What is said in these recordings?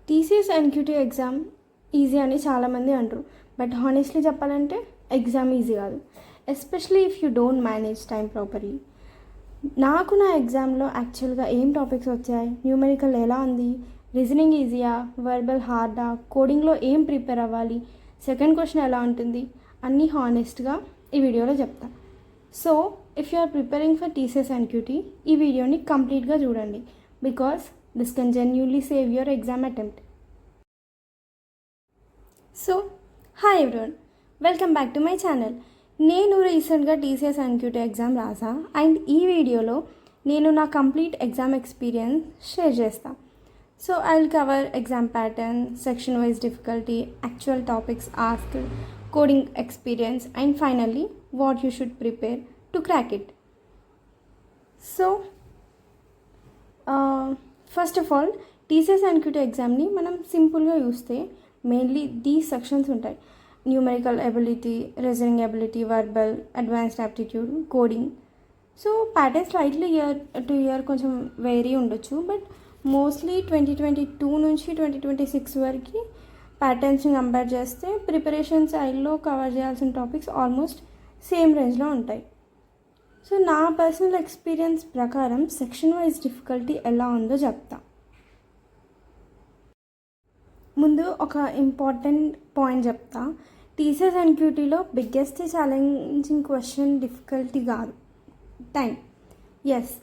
TCS NQT exam easy అని చాలామంది అంటారు. బట్ హానెస్ట్లీ చెప్పాలంటే ఎగ్జామ్ ఈజీ కాదు, especially if you don't manage time properly. నాకు నా ఎగ్జామ్లో యాక్చువల్గా ఏం టాపిక్స్ వచ్చాయి, న్యూమెరికల్ ఎలా ఉంది, రీజనింగ్ ఈజీయా, వర్బల్ హార్డా, కోడింగ్లో ఏం ప్రిపేర్ అవ్వాలి, సెకండ్ క్వశ్చన్ ఎలా ఉంటుంది, అన్నీ హానెస్ట్గా ఈ వీడియోలో చెప్తా. So if you are preparing for TCS NQT ఈ వీడియోని కంప్లీట్గా చూడండి, because this can genuinely save your exam attempt. So hi everyone, welcome back to my channel. నేను రీసెంట్గా టీసీఎస్ ఎన్క్యూటీ ఎగ్జామ్ రాసా అండ్ ఈ వీడియోలో నేను నా కంప్లీట్ ఎగ్జామ్ ఎక్స్పీరియన్స్ షేర్ చేస్తాను. So I will cover exam pattern, section wise difficulty, actual topics asked, coding experience and finally what you should prepare to crack it. So first of all TCS NQT ఎగ్జామ్ని మనం సింపుల్గా చూస్తే mainly these sections ఉంటాయి: numerical ability, reasoning ability, verbal, advanced aptitude, coding. So pattern slightly year to year కొంచెం vary ఉండొచ్చు, but mostly 2022 నుంచి 2026 వరకు ప్యాటర్న్స్ని కంపేర్ చేస్తే ప్రిపరేషన్ సైడ్లో కవర్ చేయాల్సిన టాపిక్స్ ఆల్మోస్ట్ సేమ్ రేంజ్లో ఉంటాయి. సో నా పర్సనల్ ఎక్స్పీరియన్స్ ప్రకారం సెక్షన్ వైజ్ డిఫికల్టీ ఎలా ఉందో చెప్తా. ముందు ఒక ఇంపార్టెంట్ పాయింట్ చెప్తా. టీసీఎస్ ఎన్క్యూటీలో బిగ్గెస్ట్ ఛాలెంజింగ్ క్వశ్చన్ డిఫికల్టీ కాదు, time. Yes,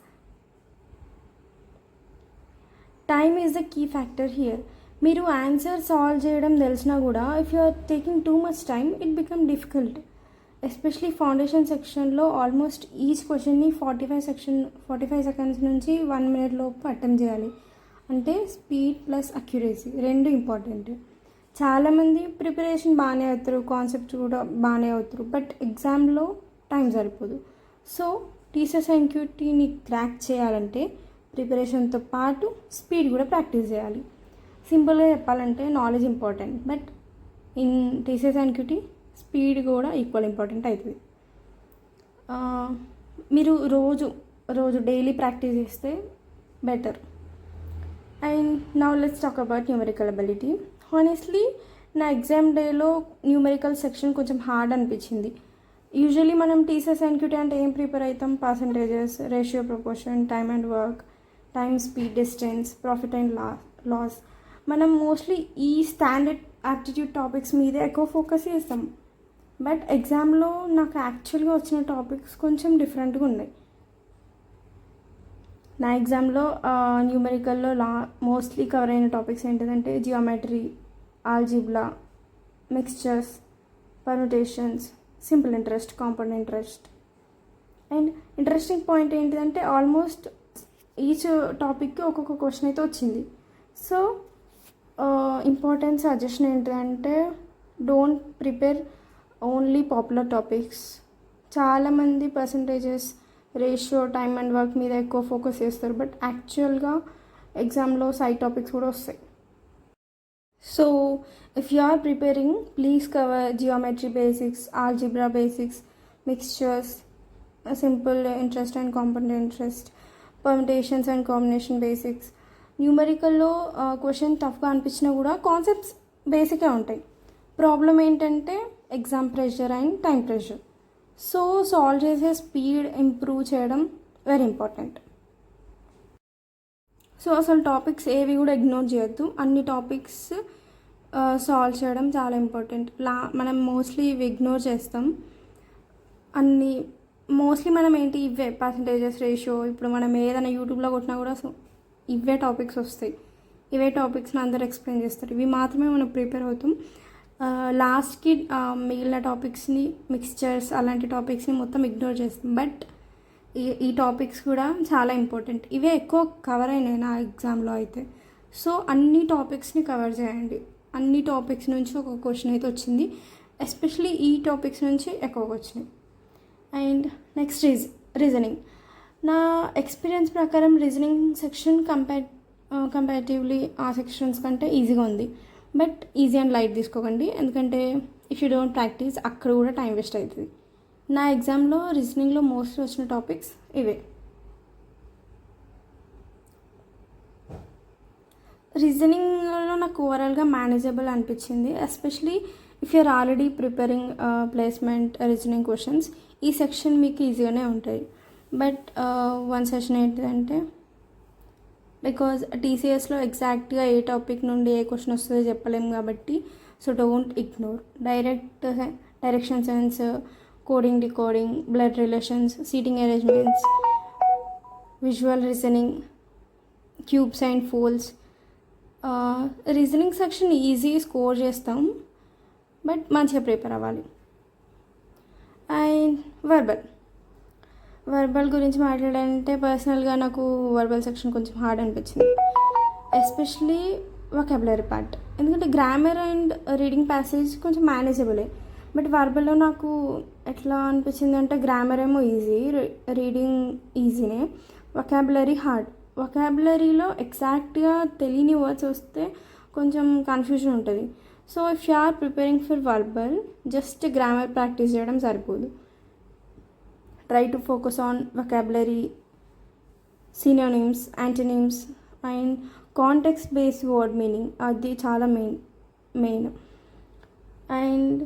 time is the key factor here. మీరు ఆన్సర్ సాల్వ్ చేయడం తెలిసినా కూడా if you are taking too much time it become difficult. Especially foundation సెక్షన్లో ఆల్మోస్ట్ ఈచ్ క్వశ్చన్ని 45 seconds నుంచి 1 minute లోపు అటెంప్ట్ చేయాలి. అంటే స్పీడ్ ప్లస్ అక్యురసీ రెండు ఇంపార్టెంట్. చాలామంది ప్రిపరేషన్ బాగానే అవుతారు, కాన్సెప్ట్ కూడా బాగానే అవుతారు, బట్ ఎగ్జామ్లో టైం సరిపోదు. సో టీసీఎస్ ఎన్క్యూటీని క్రాక్ చేయాలంటే ప్రిపరేషన్తో పాటు స్పీడ్ కూడా ప్రాక్టీస్ చేయాలి. సింపుల్గా చెప్పాలంటే knowledge important, but in TCS NQT speed కూడా ఈక్వల్ ఇంపార్టెంట్ అవుతుంది. మీరు రోజు డైలీ ప్రాక్టీస్ చేస్తే better. And now let's talk about numerical ability. Honestly నా ఎగ్జామ్ డేలో న్యూమెరికల్ సెక్షన్ కొంచెం హార్డ్ అనిపించింది. యూజువలీ మనం టీసీఎస్ ఎన్క్యూటీ అంటే ఏం ప్రిపేర్ అవుతాం? Percentages, ratio, proportion, time and work, time, speed, distance, profit and loss. మనం మోస్ట్లీ ఈ స్టాండర్డ్ యాప్టిట్యూడ్ టాపిక్స్ మీదే ఎక్కువ ఫోకస్ చేస్తాం. బట్ ఎగ్జామ్లో నాకు యాక్చువల్గా వచ్చిన టాపిక్స్ కొంచెం డిఫరెంట్గా ఉన్నాయి. నా ఎగ్జామ్లో న్యూమెరికల్లో మోస్ట్లీ కవర్ అయిన టాపిక్స్ ఏంటిదంటే geometry, algebra, mixtures, permutations, simple interest, compound interest. And interesting point ఏంటిదంటే ఆల్మోస్ట్ ఈచ్ టాపిక్కి ఒక్కొక్క క్వశ్చన్ అయితే వచ్చింది. సో ఇంపార్టెంట్ సజెషన్ ఏంటిదంటే don't prepare only popular topics. చాలామంది percentages, ratio, time and work మీద ఎక్కువ ఫోకస్ చేస్తారు, బట్ యాక్చువల్గా ఎగ్జామ్లో సైడ్ టాపిక్స్ కూడా వస్తాయి. So if you are preparing please cover geometry basics, algebra basics, mixtures, simple interest and compound interest, permutations and combination basics. న్యూమెరికల్లో question టఫ్గా అనిపించినా కూడా కాన్సెప్ట్స్ బేసిక్గా ఉంటాయి. ప్రాబ్లం ఏంటంటే exam pressure and time pressure. So solve చేసే speed improve చేయడం very important. So అసలు టాపిక్స్ ఏవి కూడా ఇగ్నోర్ చేయొద్దు, అన్ని టాపిక్స్ సాల్వ్ చేయడం చాలా ఇంపార్టెంట్. మనం మోస్ట్లీ ఇవి ఇగ్నోర్ చేస్తాం. మోస్ట్లీ మనం ఏంటి ఇవే పర్సంటేజెస్, రేషియో, ఇప్పుడు మనం ఏదైనా యూట్యూబ్లో కొట్టినా కూడా ఇవే టాపిక్స్ వస్తాయి. ఇవే టాపిక్స్ని అందరు ఎక్స్ప్లెయిన్ చేస్తారు, ఇవి మాత్రమే మనం ప్రిపేర్ అవుతాం. లాస్ట్కి మిగిలిన టాపిక్స్ని, మిక్స్చర్స్ అలాంటి టాపిక్స్ని మొత్తం ఇగ్నోర్ చేస్తాం. బట్ ఈ టాపిక్స్ కూడా చాలా ఇంపార్టెంట్. ఇవే ఎక్కువ కవర్ అయినాయి నా ఎగ్జామ్లో అయితే. సో అన్ని టాపిక్స్ని కవర్ చేయండి. అన్ని టాపిక్స్ నుంచి ఒక క్వశ్చన్ అయితే వచ్చింది, ఎస్పెషలీ ఈ టాపిక్స్ నుంచి ఎక్కువగా వచ్చినాయి. And next reasoning. నా ఎక్స్పీరియన్స్ ప్రకారం రీజనింగ్ సెక్షన్ కంపారిటివ్లీ ఆ సెక్షన్స్ కంటే ఈజీగా ఉంది. బట్ ఈజీ అండ్ లైట్ తీసుకోకండి, ఎందుకంటే ఇఫ్ యూ డోంట్ ప్రాక్టీస్ అక్కడ కూడా టైం వేస్ట్ అవుతుంది. నా ఎగ్జామ్లో రీజనింగ్లో మోస్ట్లీ వచ్చిన టాపిక్స్ ఇవే. రీజనింగ్లో నాకు ఓవరాల్గా మేనేజబుల్ అనిపించింది, especially if you're already preparing placement reasoning questions ఈ సెక్షన్ మీకు ఈజీగానే ఉంటాయి. బట్ వన్ సెషన్ ఏంటిదంటే, బికాజ్ టీసీఎస్లో ఎగ్జాక్ట్గా ఏ టాపిక్ నుండి ఏ క్వశ్చన్ వస్తుందో చెప్పలేము కాబట్టి, so don't ignore direction sense, coding decoding, blood relations, seating arrangements, visual reasoning, cubes and folds. Reasoning section easy score చేస్తాం, బట్ మంచిగా ప్రిపేర్ అవ్వాలి. అండ్ వర్బల్ గురించి మాట్లాడాలంటే పర్సనల్గా నాకు వర్బల్ సెక్షన్ కొంచెం హార్డ్ అనిపించింది, ఎస్పెషలీ వొకాబులరీ పార్ట్. ఎందుకంటే గ్రామర్ అండ్ రీడింగ్ ప్యాసేజ్ కొంచెం మేనేజబులే, బట్ వర్బల్లో నాకు ఎట్లా అనిపించింది అంటే గ్రామర్ ఏమో ఈజీ, రీడింగ్ ఈజీనే, వొకాబులరీ హార్డ్. వొకాబులరీలో ఎగ్జాక్ట్గా తెలియని వర్డ్స్ వస్తే కొంచెం కన్ఫ్యూజన్ ఉంటుంది. So if you are preparing for verbal, just grammar practice చేయడం సరిపోదు. Try to focus on vocabulary, synonyms, antonyms and context based word meaning, అది చాలా మెయిన్. అండ్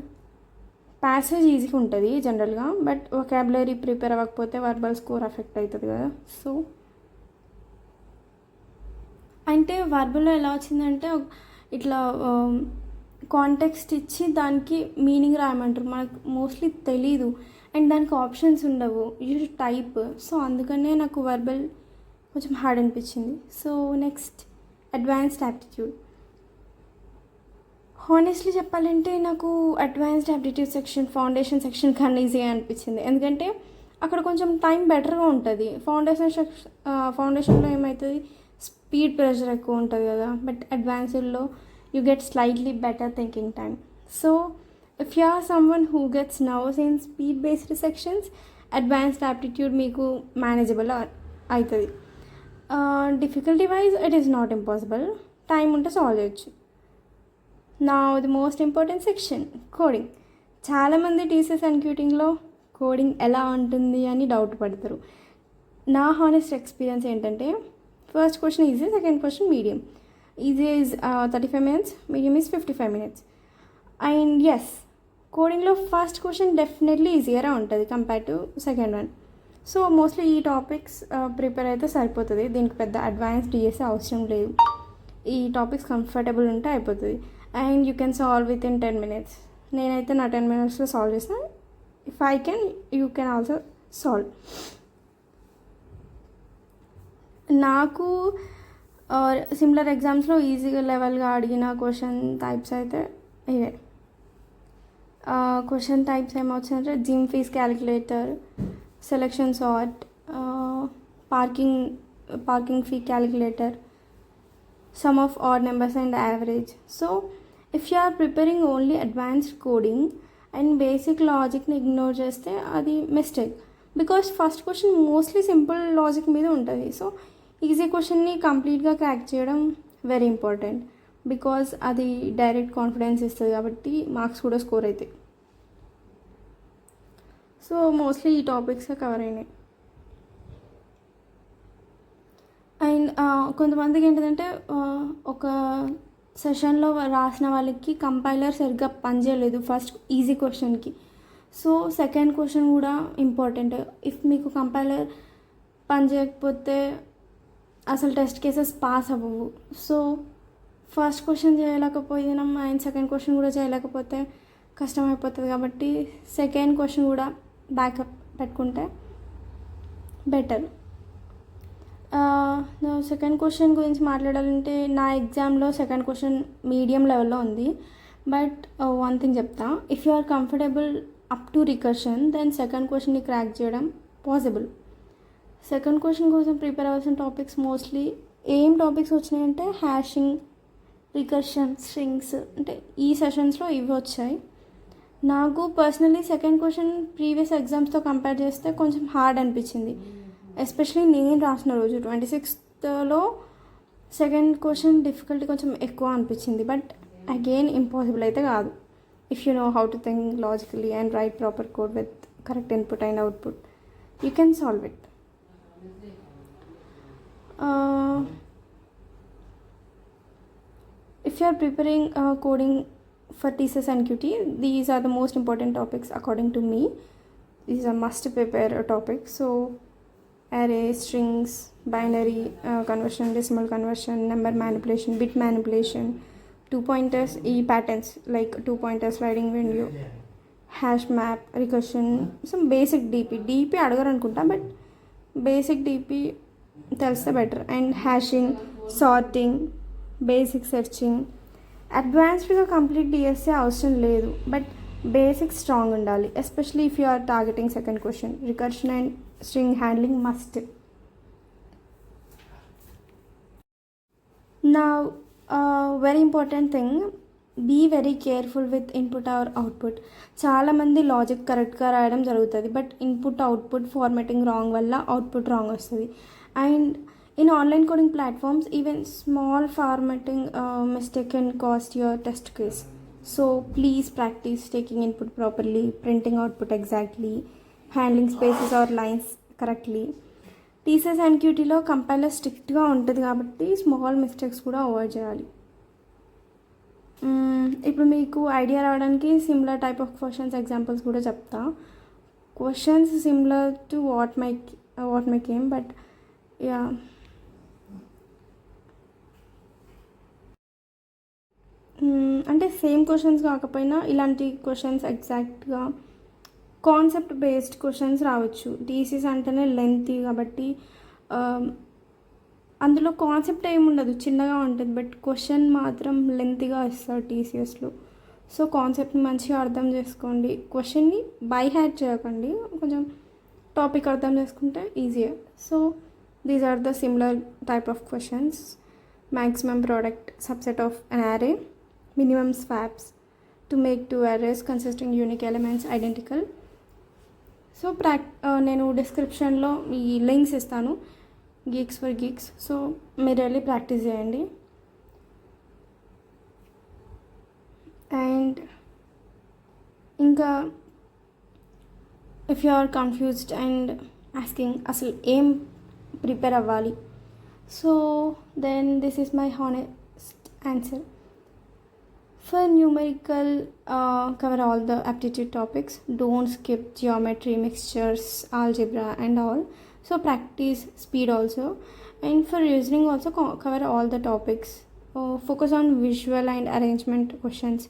ప్యాసేజ్ ఈజీగా ఉంటుంది జనరల్గా, బట్ వొకాబులరీ ప్రిపేర్ అవ్వకపోతే వర్బల్ స్కోర్ అఫెక్ట్ అవుతుంది కదా. సో అంటే వర్బల్లో ఎలా వచ్చిందంటే ఇట్లా కాంటెక్స్ట్ ఇచ్చి దానికి మీనింగ్ రాయమంటారు, మనకు మోస్ట్లీ తెలీదు అండ్ దానికి ఆప్షన్స్ ఉండవు, యూ టైప్. సో అందుకనే నాకు వర్బల్ కొంచెం హార్డ్ అనిపించింది. So next advanced aptitude. Honestly చెప్పాలంటే నాకు advanced aptitude section foundation section కన్నా ఈజీగా అనిపించింది, ఎందుకంటే అక్కడ కొంచెం టైం బెటర్గా ఉంటుంది. ఫౌండేషన్లో ఏమవుతుంది, స్పీడ్ ప్రెషర్ ఎక్కువ ఉంటుంది కదా, బట్ అడ్వాన్స్డ్లో you get slightly better thinking time. So if you are someone who gets nervous in speed based sections, advanced aptitude మీకు మేనేజబుల్ అవుతుంది. Difficulty wise it is not impossible, time ఉంటే solve చేయొచ్చు. నా the most important section coding. చాలామంది TCS ఎన్క్యూటింగ్లో coding ఎలా ఉంటుంది అని డౌట్ పడతారు. నా హానెస్ట్ ఎక్స్పీరియన్స్ ఏంటంటే, first question easy, second question medium. Easy is 35 minutes, medium is 55 minutes. And yes, కోడింగ్లో ఫస్ట్ క్వశ్చన్ డెఫినెట్లీ ఈజీగా ఉంటుంది compare to second one. So mostly ఈ టాపిక్స్ ప్రిపేర్ అయితే సరిపోతుంది, దీనికి పెద్ద అడ్వాన్స్ డిఎస్ఏ అవసరం లేదు. ఈ టాపిక్స్ కంఫర్టబుల్ ఉంటే అయిపోతుంది. And you can solve within 10 minutes. నేనైతే నా 10 minutesలో సాల్వ్ చేస్తాను. If I can, you can also solve. నాకు సిమిలర్ ఎగ్జామ్స్లో ఈజీగా లెవెల్గా అడిగిన క్వశ్చన్ టైప్స్ అయితే ఇవే. క్వశ్చన్ టైప్స్ ఏమొచ్చాయంటే gym fees calculator, selection sort, parking fee calculator, sum of odd numbers and average. So if you are preparing only advanced coding and basic లాజిక్ని ignore చేస్తే అది mistake, because first question mostly simple logic మీద ఉంటుంది. So easy క్వశ్చన్ని కంప్లీట్గా crack చేయడం very important, because అది direct confidence ఇస్తుంది కాబట్టి మార్క్స్ కూడా స్కోర్ అవుతాయి. సో మోస్ట్లీ ఈ టాపిక్స్ కవర్ అయినాయి. అండ్ కొంతమందికి ఏంటంటే ఒక సెషన్లో రాసిన వాళ్ళకి కంపైలర్ సరిగ్గా పనిచేయలేదు ఫస్ట్ ఈజీ క్వశ్చన్కి. సో సెకండ్ క్వశ్చన్ కూడా ఇంపార్టెంట్. ఇఫ్ మీకు కంపైలర్ పనిచేయకపోతే అసలు టెస్ట్ కేసెస్ పాస్ అవ్వవు. సో ఫస్ట్ క్వశ్చన్ చేయలేకపోయినాం అండ్ సెకండ్ క్వశ్చన్ కూడా చేయలేకపోతే కష్టం అయిపోతుంది, కాబట్టి సెకండ్ క్వశ్చన్ కూడా బ్యాకప్ పెట్టుకుంటే బెటర్. సెకండ్ క్వశ్చన్ గురించి మాట్లాడాలంటే నా ఎగ్జామ్లో సెకండ్ క్వశ్చన్ మీడియం లెవెల్లో ఉంది, బట్ వన్ థింగ్ చెప్తా, if you are comfortable up to recursion then second క్వశ్చన్ని క్రాక్ చేయడం పాసిబుల్. సెకండ్ క్వశ్చన్ కోసం ప్రిపేర్ అవ్వాల్సిన టాపిక్స్ మోస్ట్లీ ఏం టాపిక్స్ వచ్చినాయంటే హ్యాషింగ్, రికర్షన్, స్ట్రింగ్స్, అంటే ఈ సెషన్స్లో ఇవి వచ్చాయి. నాకు పర్సనలీ సెకండ్ క్వశ్చన్ ప్రీవియస్ ఎగ్జామ్స్తో కంపేర్ చేస్తే కొంచెం హార్డ్ అనిపించింది, ఎస్పెషలీ నేను రాసిన రోజు 26th సెకండ్ క్వశ్చన్ డిఫికల్టీ కొంచెం ఎక్కువ అనిపించింది. బట్ అగైన్ ఇంపాసిబుల్ అయితే కాదు. If you know how to think logically and right proper code with correct input and output, you can solve it. if you are preparing coding for TCS and QT, these are the most important topics according to me. These are must prepare topics. So array, strings, binary conversion, decimal conversion, number manipulation, bit manipulation, two pointers, patterns like two pointers, sliding window, hash map, recursion, some basic DP అడగరు అనుకుంటా, but basic DP తెలిస్తే better. And hashing, sorting, basic searching. అడ్వాన్స్డ్గా complete DSA అవసరం లేదు, but basic strong ఉండాలి. Especially if you are targeting second question. Recursion and string handling must. నా very important thing, be very careful with input or output. చాలామంది logic కరెక్ట్గా రాయడం జరుగుతుంది, but input output formatting wrong వల్ల output wrong వస్తుంది. And in online coding platforms, even small formatting mistake can cost your test case. So please practice taking input properly, printing output exactly, handling spaces or lines correctly. TCS and QTలో compiler స్ట్రిక్ట్గా ఉంటుంది కాబట్టి small mistakes కూడా avoid చేయాలి. ఇప్పుడు మీకు idea రావడానికి similar type of questions examples కూడా చెప్తా. Questions similar to what my came, but yeah, అంటే సేమ్ క్వశ్చన్స్ కాకపోయినా ఇలాంటి క్వశ్చన్స్ ఎగ్జాక్ట్గా కాన్సెప్ట్ బేస్డ్ క్వశ్చన్స్ రావచ్చు. టీసీస్ అంటేనే లెంతీ కాబట్టి అందులో కాన్సెప్ట్ ఏమి ఉండదు, చిన్నగా ఉంటుంది, బట్ క్వశ్చన్ మాత్రం లెంతీగా ఇస్తారు టీసీఎస్లో. సో కాన్సెప్ట్ని మంచిగా అర్థం చేసుకోండి, క్వశ్చన్ని బై హ్యాడ్ చేయకండి, కొంచెం టాపిక్ అర్థం చేసుకుంటే ఈజీయే. So these are the similar type of questions. maximum product subset of an array, minimum swaps to make two arrays consisting unique elements identical. So నేను డిస్క్రిప్షన్లో ఈ లింక్స్ ఇస్తాను, గీక్స్ ఫర్ గీక్స్. సో మీరు వెళ్ళి practice చేయండి. And ఇంకా if you are confused and asking అసలు ఏం ప్రిపేర్ అవ్వాలి, so then this is my honest answer. For numerical, cover all the aptitude topics. Don't skip geometry, mixtures, algebra and all. So practice speed also. And for reasoning also cover all the topics. Focus on visual and arrangement questions.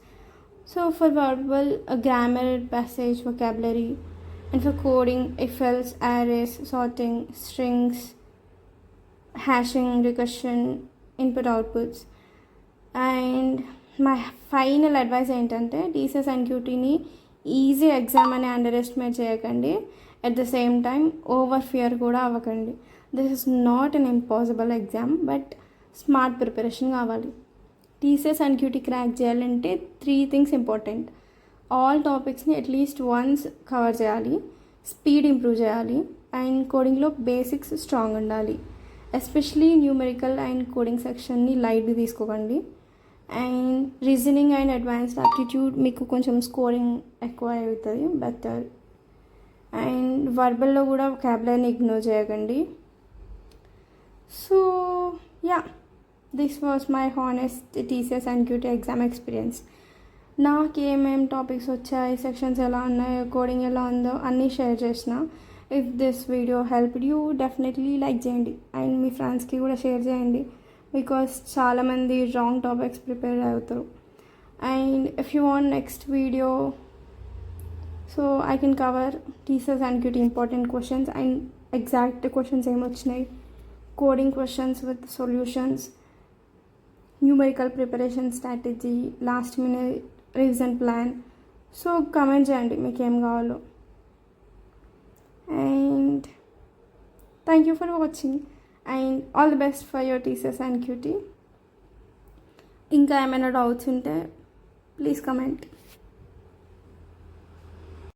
So for verbal, grammar, passage, vocabulary. And for coding, if else, arrays, sorting, strings, hashing, recursion, input outputs. And my final advice ఏంటంటే TCS and క్యూటీని easy exam అని under estimate చేయకండి. At the same time over fear కూడా అవ్వకండి. This is not an impossible exam, but smart preparation కావాలి. TCS and QT crack చేయాలంటే 3 things important. All టాపిక్స్ని at least once cover చేయాలి, speed improve చేయాలి, and కోడింగ్లో బేసిక్స్ స్ట్రాంగ్ ఉండాలి. ఎస్పెషలీ న్యూమెరికల్ అండ్ కోడింగ్ సెక్షన్ని లైట్గా తీసుకోకండి. And reasoning and advanced aptitude మీకు కొంచెం స్కోరింగ్ ఎక్కువ అవుతుంది, బెటర్. అండ్ వర్బల్లో కూడా వొకాబులరీని ఇగ్నోర్ చేయకండి. So yeah, this was my honest TCS and cutie exam experience. నాకు ఏమేమి టాపిక్స్ వచ్చాయి, సెక్షన్స్ ఎలా ఉన్నాయో, కోడింగ్ ఎలా ఉందో అన్నీ షేర్ చేసిన. If this video helped you, definitely like చేయండి అండ్ మీ ఫ్రెండ్స్కి కూడా షేర్ చేయండి, బికాస్ చాలామంది రాంగ్ టాపిక్స్ ప్రిపేర్ అవుతారు. And if you want next video, so I can cover TCS and QT important questions and exact questions ఏమొచ్చినాయి, coding questions with solutions, numerical preparation strategy, last minute revision plan. So comment చేయండి మీకు ఏం కావాలో. And thank you for watching and all the best for your TCS and cutie. ఇంకా ఏమైనా doubts ఉంటే please comment.